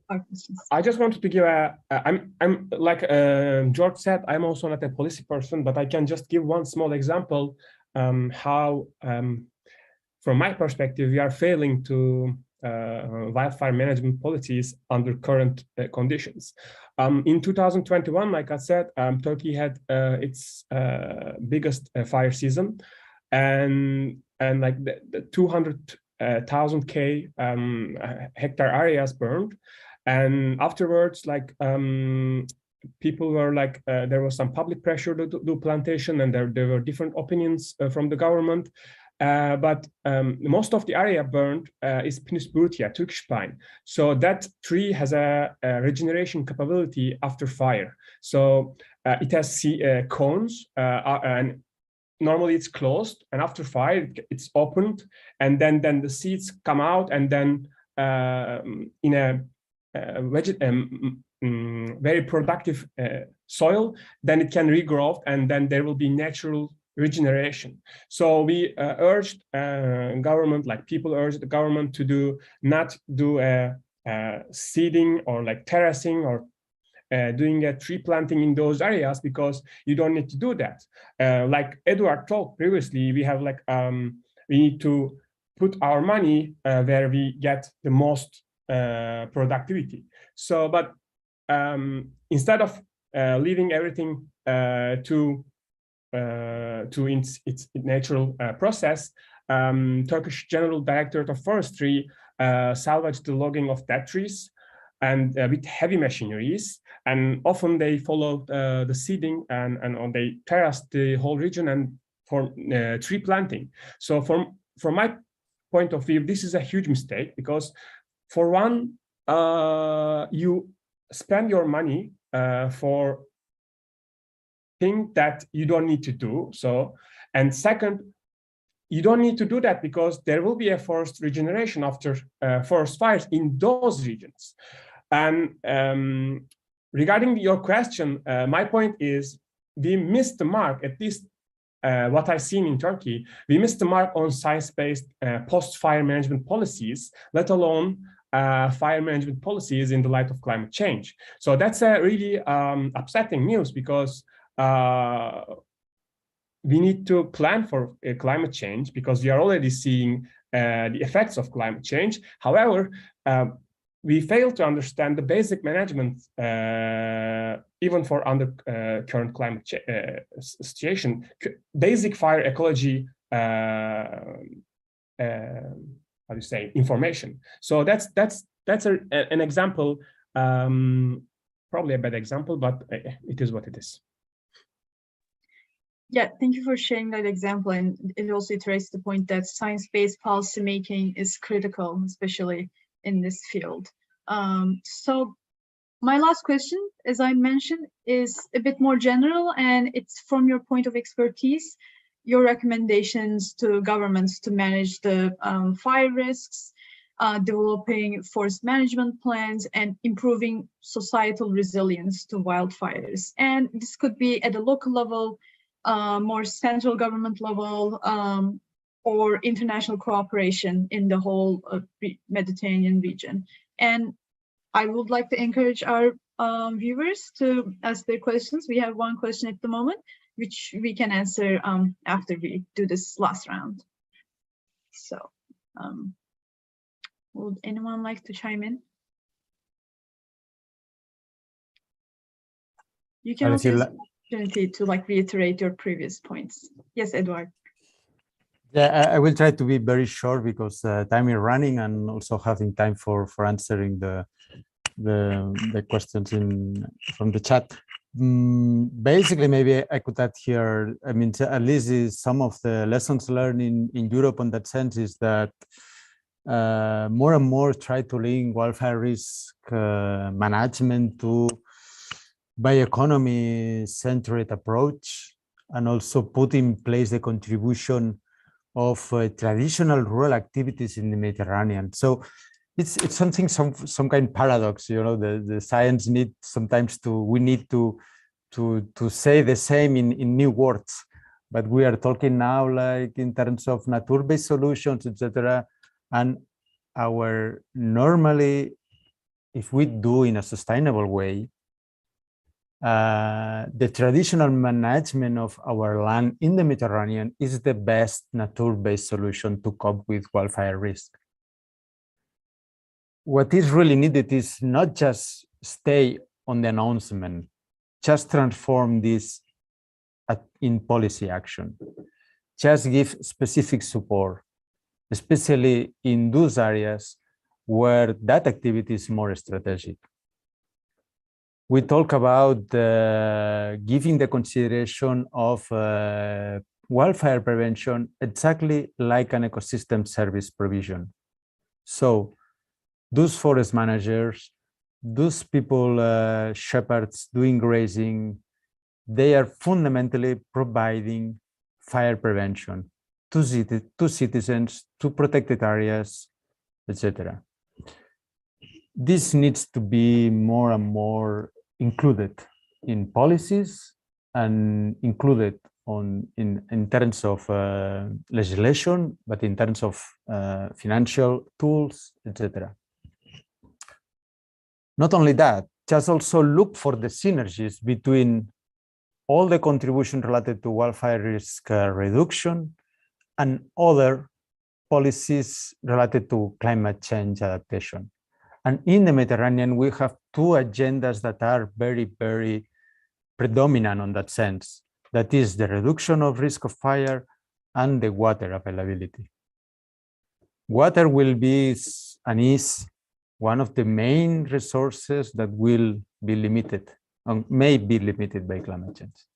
our questions. I just wanted to give I'm like George said, I'm also not a policy person, but I can just give one small example how, from my perspective, we are failing to wildfire management policies under current conditions. In 2021, like I said, Turkey had its biggest fire season, and like the 200,000 hectare areas burned, and afterwards, like people were like, there was some public pressure to do plantation, and there were different opinions from the government. But most of the area burned is Pinus brutia, Turkish pine. So that tree has a regeneration capability after fire. So it has cones, and normally it's closed, and after fire it's opened, and then the seeds come out, and then in a very productive soil, then it can regrow, and then there will be natural regeneration. So we urged government, like people urged the government to not do seeding or like terracing or doing a tree planting in those areas, because you don't need to do that. Like Edward talked previously, we have like we need to put our money where we get the most productivity. So, but instead of leaving everything to its natural process, Turkish General Directorate of Forestry salvaged the logging of dead trees, and with heavy machineries, and often they followed the seeding and they terraced the whole region and for tree planting. So from my point of view, this is a huge mistake, because for one, you spend your money for things that you don't need to do. So, and second, you don't need to do that because there will be a forest regeneration after forest fires in those regions. And regarding your question, my point is we missed the mark, at least what I've seen in Turkey, we missed the mark on science-based post-fire management policies, let alone fire management policies in the light of climate change. So that's a really upsetting news, because we need to plan for climate change, because we are already seeing the effects of climate change. However, we fail to understand the basic management, even for under current climate situation, basic fire ecology, how do you say, information. So that's an example, probably a bad example, but it is what it is. Yeah, thank you for sharing that example, and it also iterates the point that science-based policy making is critical, especially in this field. So my last question, as I mentioned, is a bit more general, and it's from your point of expertise, your recommendations to governments to manage the fire risks, developing forest management plans, and improving societal resilience to wildfires. And this could be at a local level, more central government level, or international cooperation in the whole Mediterranean region. And I would like to encourage our viewers to ask their questions. We have one question at the moment, which we can answer after we do this last round. So, would anyone like to chime in? You can But if also you use li- the opportunity to like reiterate your previous points. Yes, Edward. Yeah, I will try to be very short because time is running, and also having time for answering the questions from the chat. Basically, maybe I could add here, I mean, at least is some of the lessons learned in Europe on that sense is that more and more try to link wildfire risk management to bioeconomy-centered approach, and also put in place the contribution of traditional rural activities in the Mediterranean. So it's something, some kind of paradox, you know, the science need sometimes we need to say the same in new words, but we are talking now like in terms of nature-based solutions, etc. And our normally, if we do in a sustainable way, the traditional management of our land in the Mediterranean is the best nature-based solution to cope with wildfire risk. What is really needed is not just stay on the announcement, just transform this in policy action. Just give specific support, especially in those areas where that activity is more strategic. We talk about giving the consideration of wildfire prevention exactly like an ecosystem service provision. So those forest managers, those people, shepherds doing grazing, they are fundamentally providing fire prevention to citizens, to protected areas, etc. This needs to be more and more included in policies and included in terms of legislation, but in terms of financial tools, etc. Not only that, just also look for the synergies between all the contribution related to wildfire risk reduction and other policies related to climate change adaptation. And in the Mediterranean, we have two agendas that are very, very predominant on that sense. That is the reduction of risk of fire and the water availability. Water will be and is one of the main resources that will be limited, may be limited by climate change.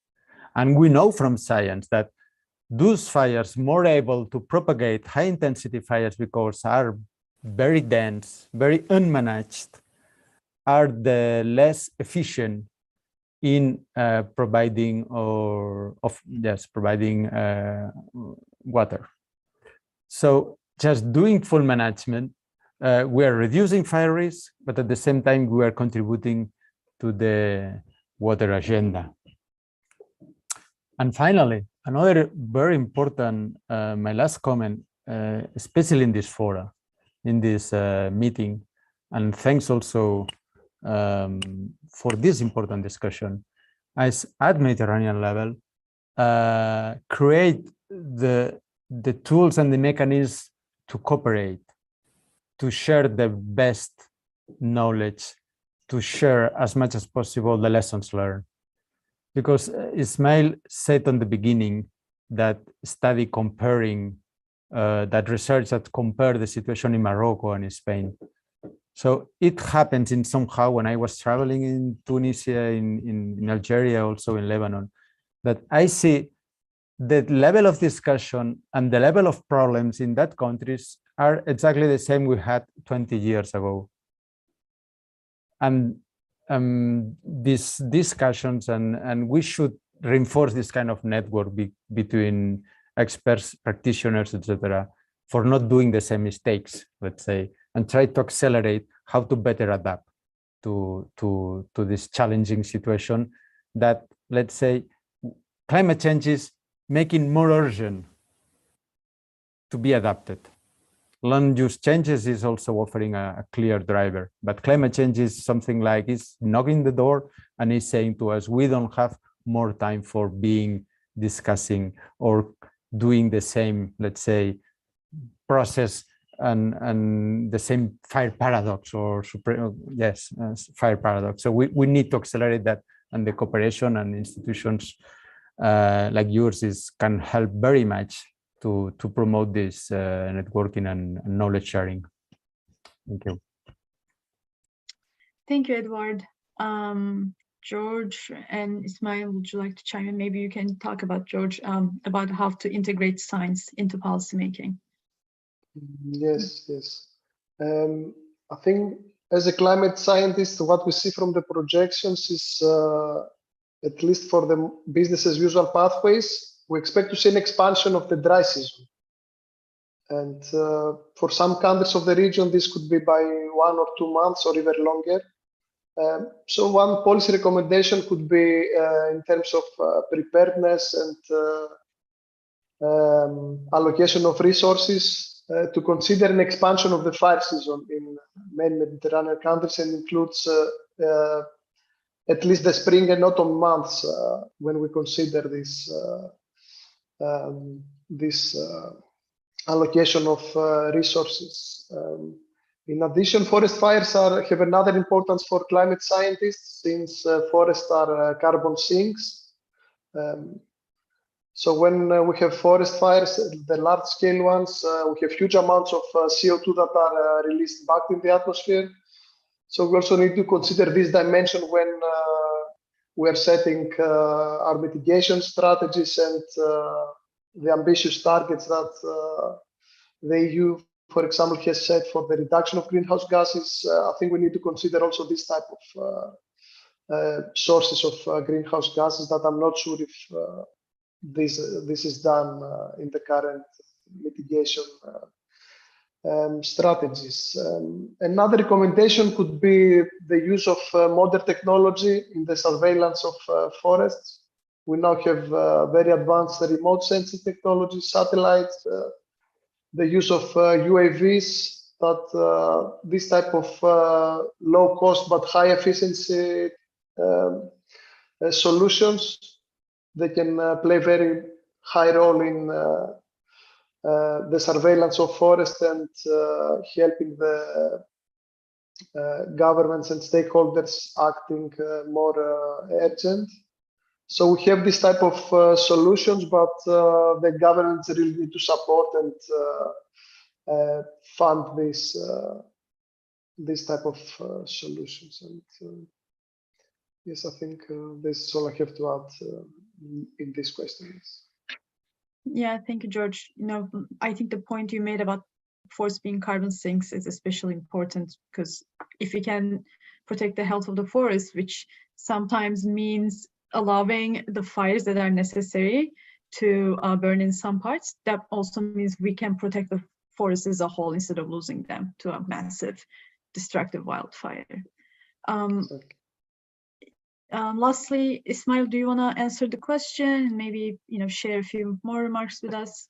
And we know from science that those fires more able to propagate high intensity fires because are very dense, very unmanaged, are the less efficient in providing water. So just doing full management, we are reducing fire risk, but at the same time, we are contributing to the water agenda. And finally, another very important, my last comment, especially in this fora, in this meeting, and thanks also for this important discussion, as at Mediterranean level, create the tools and the mechanisms to cooperate, to share the best knowledge, to share as much as possible the lessons learned. Because Ismail said on the beginning that study comparing, that research that compare the situation in Morocco and in Spain. So it happens in somehow when I was traveling in Tunisia, in Algeria, also in Lebanon, that I see the level of discussion and the level of problems in that countries are exactly the same we had 20 years ago. And these discussions, and we should reinforce this kind of network between experts, practitioners, etc., for not doing the same mistakes, let's say, and try to accelerate how to better adapt to this challenging situation that, let's say, climate change is making more urgent to be adapted. Land use changes is also offering a clear driver, but climate change is something like it's knocking the door and it's saying to us, we don't have more time for discussing or doing the same, let's say, process and the same fire paradox or fire paradox. So we need to accelerate that and the cooperation and institutions like yours can help very much to promote this networking and knowledge sharing. Thank you. Thank you, Edward. George and Ismail, would you like to chime in? Maybe you can talk about, George, about how to integrate science into policymaking. Yes, yes. I think as a climate scientist, what we see from the projections is, at least for the business as usual pathways, we expect to see an expansion of the dry season. And for some countries of the region, this could be by 1 or 2 months or even longer. So one policy recommendation could be in terms of preparedness and allocation of resources to consider an expansion of the fire season in many Mediterranean countries, and includes at least the spring and autumn months when we consider this allocation of resources. In addition, forest fires have another importance for climate scientists, since forests are carbon sinks. So when we have forest fires, the large-scale ones, we have huge amounts of CO2 that are released back in the atmosphere. So we also need to consider this dimension when we are setting our mitigation strategies and the ambitious targets that the EU, for example, has set for the reduction of greenhouse gases. I think we need to consider also this type of sources of greenhouse gases that I'm not sure if this is done in the current mitigation strategies. Another recommendation could be the use of modern technology in the surveillance of forests. We now have very advanced remote sensing technology, satellites, the use of UAVs, that this type of low cost but high efficiency solutions, they can play a very high role in the surveillance of forest and helping the governments and stakeholders acting more urgent. So we have this type of solutions, but the governments really need to support and fund this type of solutions. And yes, I think this is all I have to add in these questions. Yeah, thank you, George. I think the point you made about forests being carbon sinks is especially important, because if we can protect the health of the forest, which sometimes means allowing the fires that are necessary to burn in some parts, that also means we can protect the forest as a whole instead of losing them to a massive destructive wildfire. Exactly. Lastly, Ismail, do you want to answer the question and maybe share a few more remarks with us?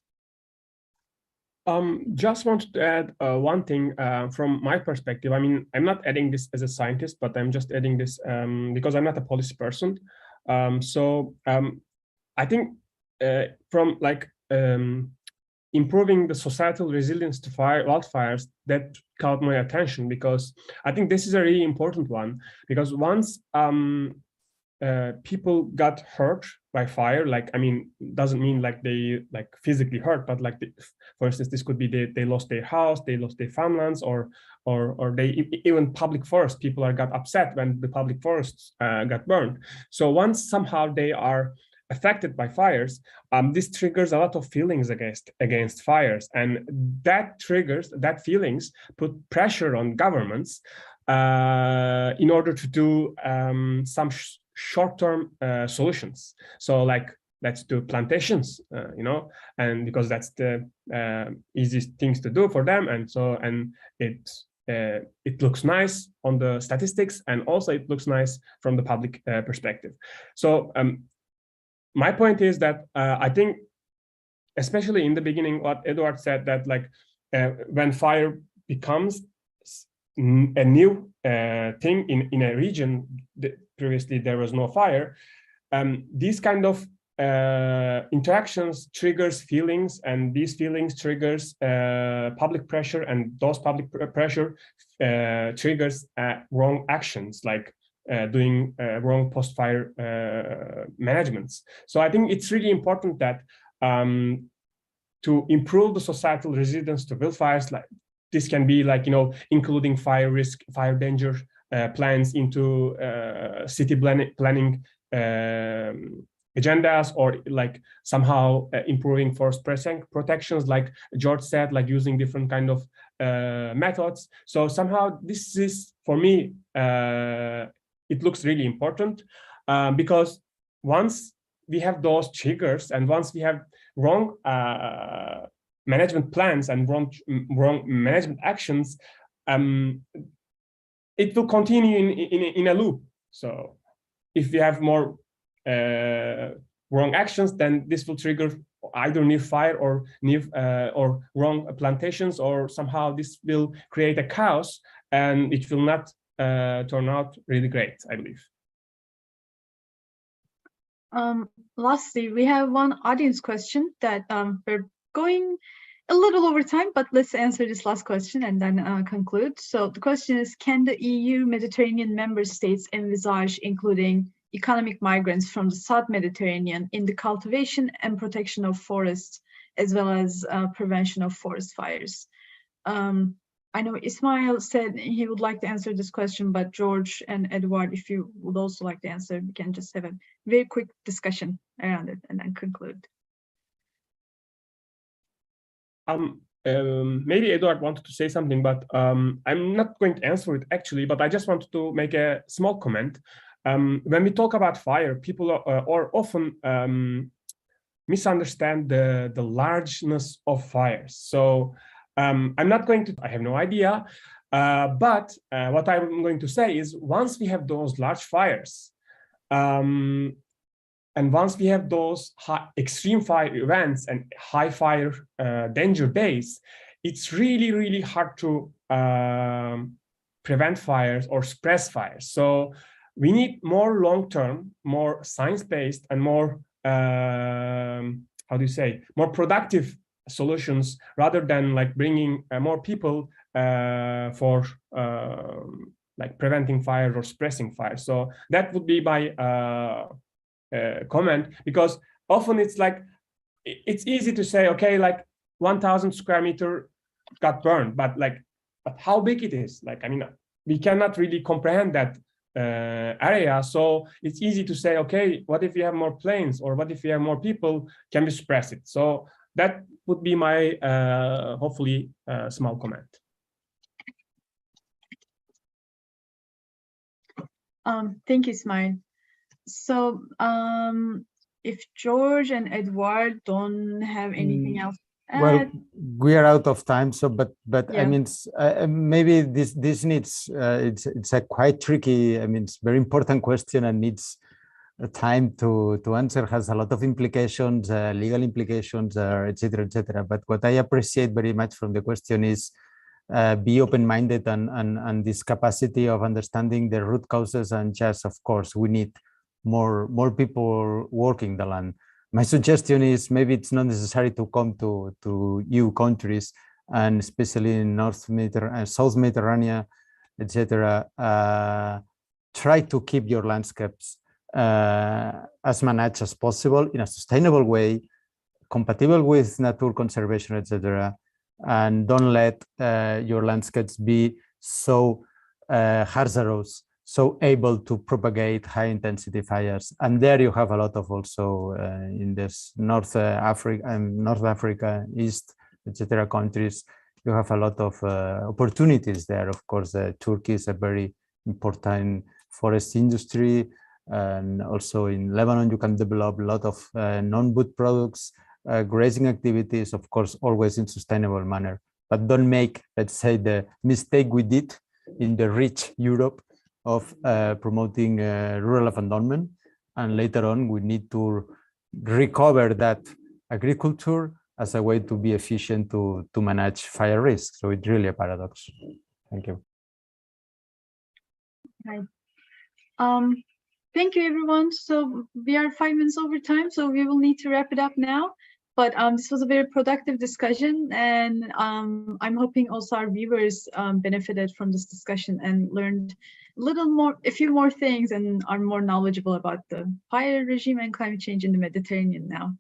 Just wanted to add one thing from my perspective. I mean, I'm not adding this as a scientist, but I'm just adding this because I'm not a policy person. I think from improving the societal resilience to wildfires, that caught my attention, because I think this is a really important one. Because once people got hurt by fire, doesn't mean they physically hurt, but for instance, this could be they lost their house, they lost their farmlands, or they even public forest. People got upset when the public forests got burned. So once somehow they are affected by fires, this triggers a lot of feelings against fires, and that feelings put pressure on governments in order to do some short-term solutions. So let's do plantations, and because that's the easiest things to do for them, and it looks nice on the statistics, and also it looks nice from the public perspective. So my point is that I think, especially in the beginning, what Edward said, that when fire becomes a new thing in a region, previously there was no fire, these kind of interactions triggers feelings, and these feelings triggers public pressure, and those public pressure triggers wrong actions, like doing wrong post-fire managements. So I think it's really important that to improve the societal resilience to wildfires, like this can be like, including fire risk, fire danger plans into city planning agendas, or like somehow improving forest protections, like George said, like using different kind of methods. So somehow this is, for me, it looks really important because once we have those triggers and once we have wrong management plans and wrong management actions, it will continue in a loop. So if we have more wrong actions, then this will trigger either new fire or new or wrong plantations, or somehow this will create a chaos, and it will not turn out really great, I believe. Lastly, we have one audience question that we're going a little over time, but let's answer this last question and then conclude. So the question is, can the EU Mediterranean member states envisage including economic migrants from the South Mediterranean in the cultivation and protection of forests, as well as prevention of forest fires? I know Ismail said he would like to answer this question, but George and Edward, if you would also like to answer, we can just have a very quick discussion around it and then conclude. Maybe Edward wanted to say something, but I'm not going to answer it actually, but I just wanted to make a small comment. When we talk about fire, people are often misunderstand the largeness of fires. So I'm not going to, I have no idea, but what I'm going to say is once we have those large fires, and once we have those extreme fire events and high fire danger days, it's really, really hard to prevent fires or suppress fires. So we need more long-term, more science-based, and more, how do you say, more productive solutions, rather than like bringing more people for like preventing fires or suppressing fires. So that would be my comment, because often it's like, it's easy to say, okay, like 1,000 square meter got burned, but how big it is? Like, I mean, we cannot really comprehend that area. So it's easy to say, okay, what if we have more planes, or what if we have more people? Can we suppress it? So that would be my hopefully small comment. Thank you, Ismail. So if George and Edward don't have anything else to add. Well, we are out of time. So, but Yeah. I mean, maybe this needs it's a quite tricky. I mean, it's a very important question and needs time to answer. Has a lot of implications, legal implications, etc., etc. But what I appreciate very much from the question is be open-minded and this capacity of understanding the root causes, and just, of course, we need more people working the land. My suggestion is maybe it's not necessary to come to EU countries, and especially in South Mediterranean, etc. Try to keep your landscapes as managed as possible in a sustainable way, compatible with nature conservation, etc. And don't let your landscapes be so hazardous, so able to propagate high intensity fires. And there you have a lot of also in this North Africa, East, etc. countries, you have a lot of opportunities there. Of course, Turkey is a very important forest industry. And also in Lebanon, you can develop a lot of non-wood products, grazing activities, of course, always in sustainable manner. But don't make, let's say, the mistake we did in the rich Europe of promoting rural abandonment. And later on, we need to recover that agriculture as a way to be efficient to manage fire risk. So it's really a paradox. Thank you. Right. Thank you, everyone. So we are 5 minutes over time, so we will need to wrap it up now. But this was a very productive discussion, and I'm hoping also our viewers benefited from this discussion and learned a few more things, and are more knowledgeable about the fire regime and climate change in the Mediterranean now.